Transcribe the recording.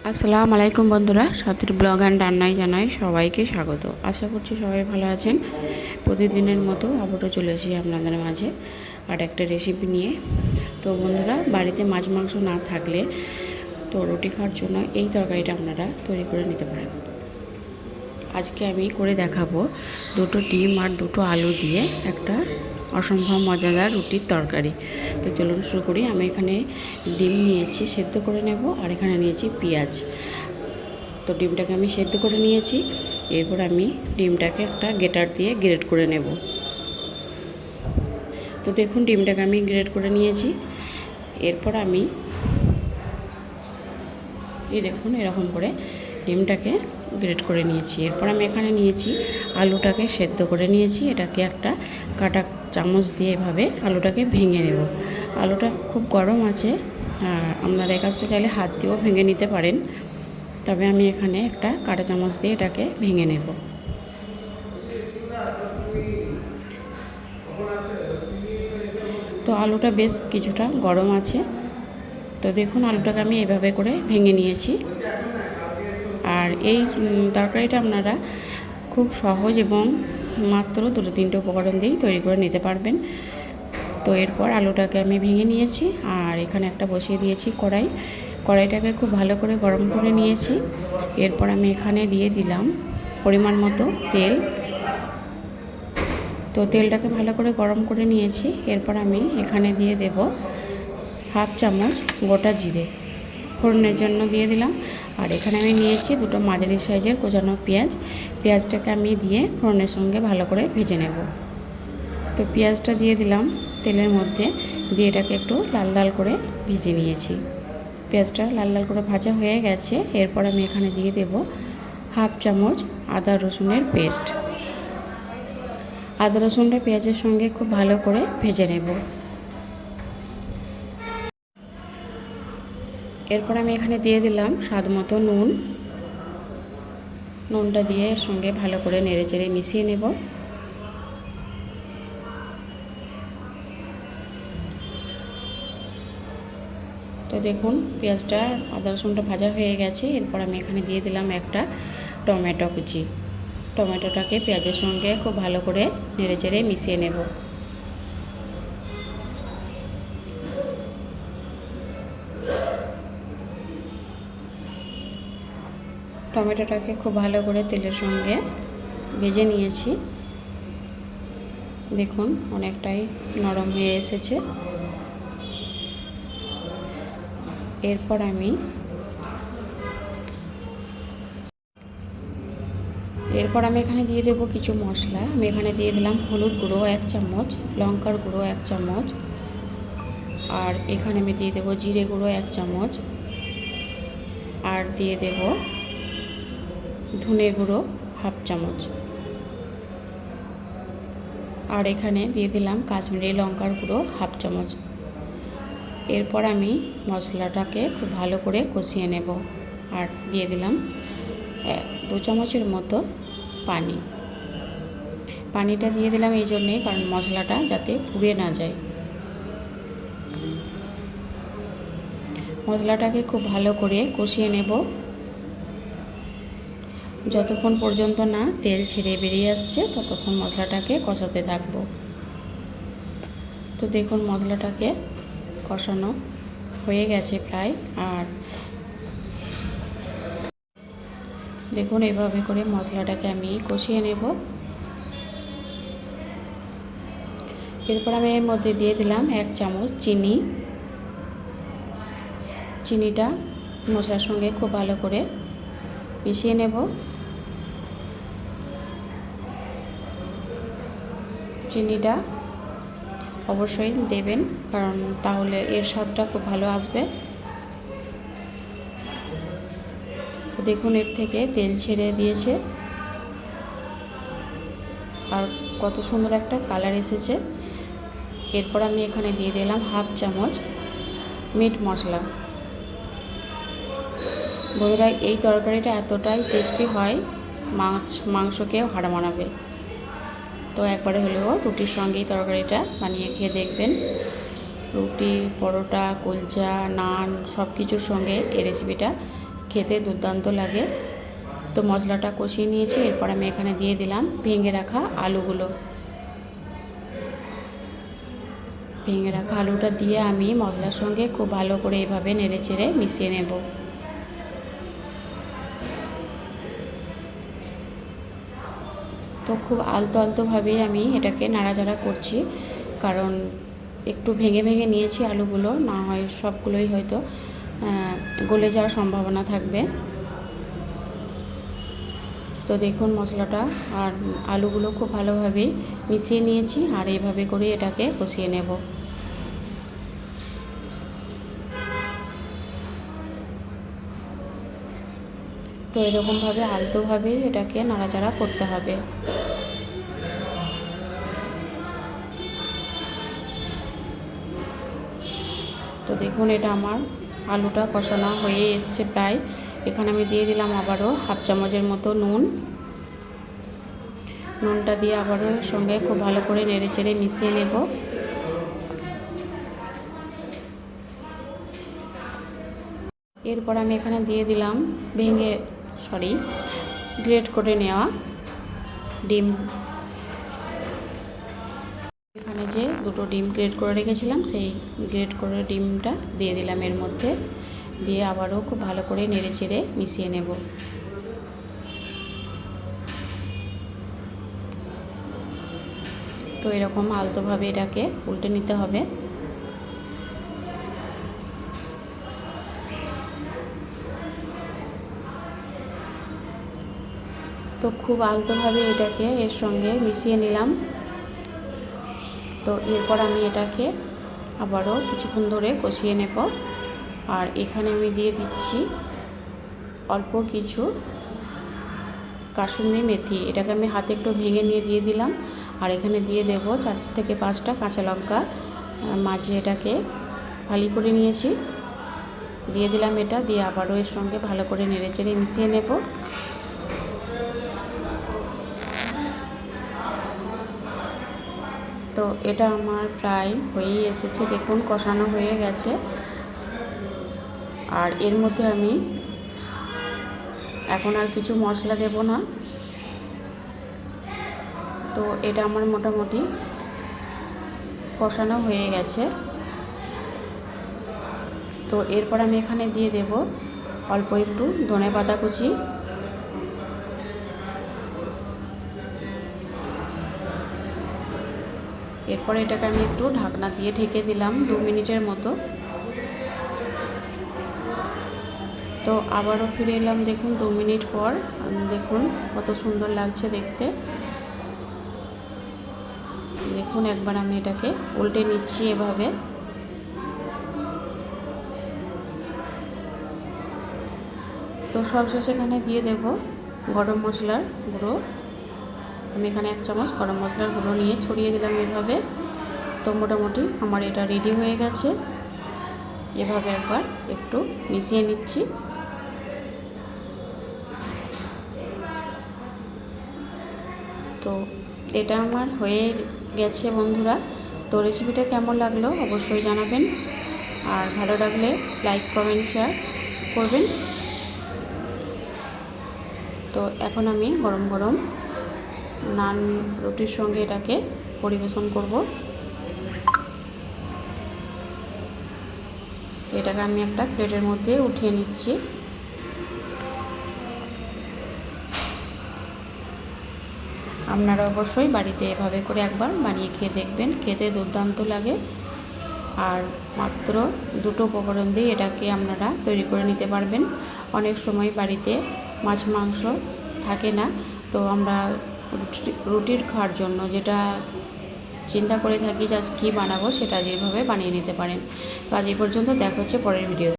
আসসালামু আলাইকুম বন্ধুরা, সাথীর ব্লগ অ্যান্ড রান্নায় জানাই সবাইকে স্বাগত। আশা করছি সবাই ভালো আছেন। প্রতিদিনের মতো আবারও চলে এসেছি আপনাদের মাঝে আর একটা রেসিপি নিয়ে। তো বন্ধুরা, বাড়িতে মাছ মাংস না থাকলে তো রুটি খাওয়ার জন্য এই তরকারিটা আপনারা তৈরি করে নিতে পারেন। আজকে আমি করে দেখাবো দুটো ডিম আর দুটো আলু দিয়ে একটা অসম্ভব মজাদার রুটির তরকারি। তো চলুন শুরু করি। আমি এখানে ডিম নিয়েছি, সেদ্ধ করে নেব, আর এখানে নিয়েছি পেঁয়াজ। তো ডিমটাকে আমি সেদ্ধ করে নিয়েছি। এরপর আমি ডিমটাকে একটা গ্রেটার দিয়ে গ্রেট করে নেব। তো দেখুন, ডিমটাকে আমি গ্রেট করে নিয়েছি। এরপর আমি দেখুন এরকম করে ডিমটাকে গ্রেট করে নিয়েছি। এরপর আমি এখানে নিয়েছি আলুটাকে সেদ্ধ করে নিয়েছি। এটাকে একটা কাটা চামচ দিয়ে এভাবে আলুটাকে ভেঙে নেব। আলুটা খুব গরম আছে, আপনারা এই কাজটা চাইলে হাত দিয়েও ভেঙে নিতে পারেন, তবে আমি এখানে একটা কাটা চামচ দিয়ে এটাকে ভেঙে নেব। তো আলুটা বেশ কিছুটা গরম আছে। তো দেখুন, আলুটাকে আমি এভাবে করে ভেঙে নিয়েছি। আর এই তরকারিটা আপনারা খুব সহজ এবং মাত্র দুটো তিনটে উপকরণ দিয়েই তৈরি করে নিতে পারবেন। তো এরপর আলুটাকে আমি ভেঙে নিয়েছি আর এখানে একটা বসিয়ে দিয়েছি কড়াইটাকে খুব ভালো করে গরম করে নিয়েছি। এরপর আমি এখানে দিয়ে দিলাম পরিমাণ মতো তেল। তো তেলটাকে ভালো করে গরম করে নিয়েছি। এরপর আমি এখানে দিয়ে দেব হাফ চামচ গোটা জিরে, ফোড়নের জন্য দিয়ে দিলাম। আর এখানে আমি নিয়েছি দুটো মাঝারি সাইজের কোচানো পেঁয়াজটাকে আমি দিয়ে ফোড়নের সঙ্গে ভালো করে ভেজে নেব। তো পেঁয়াজটা দিয়ে দিলাম তেলের মধ্যে, দিয়ে এটাকে একটু লাল লাল করে ভেজে নিয়েছি। পেঁয়াজটা লাল লাল করে ভাজা হয়ে গেছে। এরপর আমি এখানে দিয়ে দেব হাফ চামচ আদা রসুনের পেস্ট। আদা রসুনটা পেঁয়াজের সঙ্গে খুব ভালো করে ভেজে নেব। এরপর আমি এখানে দিয়ে দিলাম স্বাদ মতো নুনটা দিয়ে এর সঙ্গে ভালো করে নেড়েচেড়ে মিশিয়ে নেব। তো দেখুন, পেঁয়াজটা আদা রসুনটা ভাজা হয়ে গেছে। এরপর আমি এখানে দিয়ে দিলাম একটা টমেটো কুচি। টমেটোটাকে পেঁয়াজের সঙ্গে খুব ভালো করে নেড়েচেড়ে মিশিয়ে নেব। টমেটোটাকে খুব ভালো করে তেলের সঙ্গে ভেজে নিয়েছি। দেখুন, অনেকটাই নরম হয়ে এসেছে। এরপর আমি এখানে দিয়ে দেবো কিছু মশলা। আমি এখানে দিয়ে দিলাম হলুদ গুঁড়ো 1 চামচ, লঙ্কার গুঁড়ো 1 চামচ, আর এখানে আমি দিয়ে দেবো জিরে গুঁড়ো 1 চামচ, আর দিয়ে দেব ধনে গুঁড়ো হাফ চামচ, আর এখানে দিয়ে দিলাম কাশ্মীরি লঙ্কার গুঁড়ো হাফ চামচ। এরপর আমি মশলাটাকে খুব ভালো করে কষিয়ে নেব আর দিয়ে দিলাম 2 চামচের মতো পানিটা দিয়ে দিলাম এই জন্যে, কারণ মশলাটা যাতে পুড়ে না যায়। মশলাটাকে খুব ভালো করে কষিয়ে নেব যতক্ষণ পর্যন্ত না তেল ছেড়ে বেরিয়ে আসছে, ততক্ষণ মশলাটাকে কষাতে থাকব। তো দেখুন, মশলাটাকে কষানো হয়ে গেছে প্রায়। আর দেখুন, এভাবে করে মশলাটাকে আমি কষিয়ে নেব। এরপর আমি এর মধ্যে দিয়ে দিলাম 1 চামচ চিনিটা মশলার সঙ্গে খুব ভালো করে মিশিয়ে নেব। চিনিটা অবশ্যই দেবেন, কারণ তাহলে এর স্বাদটা খুব ভালো আসবে। তো দেখুন, এর থেকে তেল ছেড়ে দিয়েছে আর কত সুন্দর একটা কালার এসেছে। এরপর আমি এখানে দিয়ে দিলাম হাফ চামচ মিট মশলা। বন্ধুরা, এই তরকারিটা এতটাই টেস্টি হয়, মাংসকেও হার মানাবে। তো একবারে হলেও রুটির সঙ্গে এই তরকারিটা বানিয়ে খেয়ে দেখবেন। রুটি, পরোটা, কুলচা, নান সব কিছুর সঙ্গে এই রেসিপিটা খেতে দুর্দান্ত লাগে। তো মশলাটা কষিয়ে নিয়েছি, এরপর আমি এখানে দিয়ে দিলাম ভেঙে রাখা আলুগুলো। ভেঙে রাখা আলুটা দিয়ে আমি মশলার সঙ্গে খুব ভালো করে এভাবে নেড়েচেড়ে মিশিয়ে নেব। তো খুব আলতো আলতোভাবেই আমি এটাকে নাড়াচাড়া করছি, কারণ একটু ভেঙে ভেঙে নিয়েছি আলুগুলো, না হয় সবগুলোই হয়তো গলে যাওয়ার সম্ভাবনা থাকবে। তো দেখুন মশলাটা আর আলুগুলো খুব ভালোভাবেই মিশিয়ে নিয়েছি, আর এইভাবে করে এটাকে কষিয়ে নেব। তো এরকমভাবে আলতোভাবে এটাকে নাড়াচাড়া করতে হবে। তো দেখুন এটা আমার আলুটা কষানো হয়ে এসছে প্রায়। এখানে আমি দিয়ে দিলাম আবারও হাফ চামচের মতো নুন। নুনটা দিয়ে আবারও সঙ্গে খুব ভালো করে নেড়েচেড়ে মিশিয়ে নেব। এরপর আমি এখানে দিয়ে দিলাম গ্রেট করে নেওয়া ডিম। এখানে যে দুটো ডিম গ্রেট করে রেখেছিলাম, সেই গ্রেট করে ডিমটা দিয়ে দিলাম এর মধ্যে, দিয়ে আবারও খুব ভালো করে নেড়েচেড়ে মিশিয়ে নেব। তো এরকম আলতোভাবে এটাকে উল্টে নিতে হবে। তো খুব আলতোভাবে এটাকে এর সঙ্গে মিশিয়ে নিলাম। তো এরপর আমি এটাকে আবারও কিছুক্ষণ ধরে কষিয়ে নেব। আর এখানে আমি দিয়ে দিচ্ছি অল্প কিছু কাসুন্দি মেথি। এটাকে আমি হাতে একটু ভেঙে নিয়ে দিয়ে দিলাম। আর এখানে দিয়ে দেব 4 থেকে 5টা কাঁচা লঙ্কা মাঝে এটাকে ফালি করে নিয়েছি, দিয়ে দিলাম। এটা দিয়ে আবারও এর সঙ্গে ভালো করে নেড়েচেড়ে মিশিয়ে নেব। তো এটা আমার প্রায় হয়েই এসেছে, দেখুন কষানো হয়ে গেছে। আর এর মধ্যে আমি এখন আর কিছু মশলা দেব না। তো এটা আমার মোটামুটি কষানো হয়ে গেছে। তো এরপর আমি এখানে দিয়ে দেব অল্প একটু ধনেপাতা কুচি। এরপর এটাকে আমি একটু ঢাকনা দিয়ে ঢেকে দিলাম 2 মিনিটের মতো। তো আবারও ফিরে এলাম, দেখুন 2 মিনিট পর। দেখুন কত সুন্দর লাগছে দেখতে। দেখুন একবার আমি এটাকে উল্টে নিচ্ছি এভাবে। তো সবশেষে এখানে দিয়ে দেব গরম মশলার গুঁড়ো। আমি এখানে 1 চামচ গরম মশলার গুঁড়ো নিয়ে ছড়িয়ে দিলাম এভাবে। তো মোটামুটি আমার এটা রেডি হয়ে গেছে। এভাবে একবার একটু মিশিয়ে নিচ্ছি। তো এটা আমার হয়ে গেছে বন্ধুরা। তো রেসিপিটা কেমন লাগলো অবশ্যই জানাবেন, আর ভালো লাগলে লাইক কমেন্ট শেয়ার করবেন। তো এখন আমি গরম গরম নান রুটির সঙ্গে এটাকে পরিবেশন করব। এটাকে আমি একটা প্লেটের মধ্যে উঠিয়ে নিচ্ছি। আপনারা অবশ্যই বাড়িতে এভাবে করে একবার বানিয়ে খেয়ে দেখবেন, খেতে দুর্দান্ত লাগে। আর মাত্র 2টো উপকরণ দিয়ে এটাকে আপনারা তৈরি করে নিতে পারবেন। অনেক সময় বাড়িতে মাছ মাংস থাকে না, তো আমরা রুটির খাওয়ার জন্য যেটা চিন্তা করে থাকি যে আজ কী বানাবো, সেটা যেভাবে বানিয়ে নিতে পারেন। তো আজ এই পর্যন্ত, দেখা হচ্ছে পরের ভিডিও।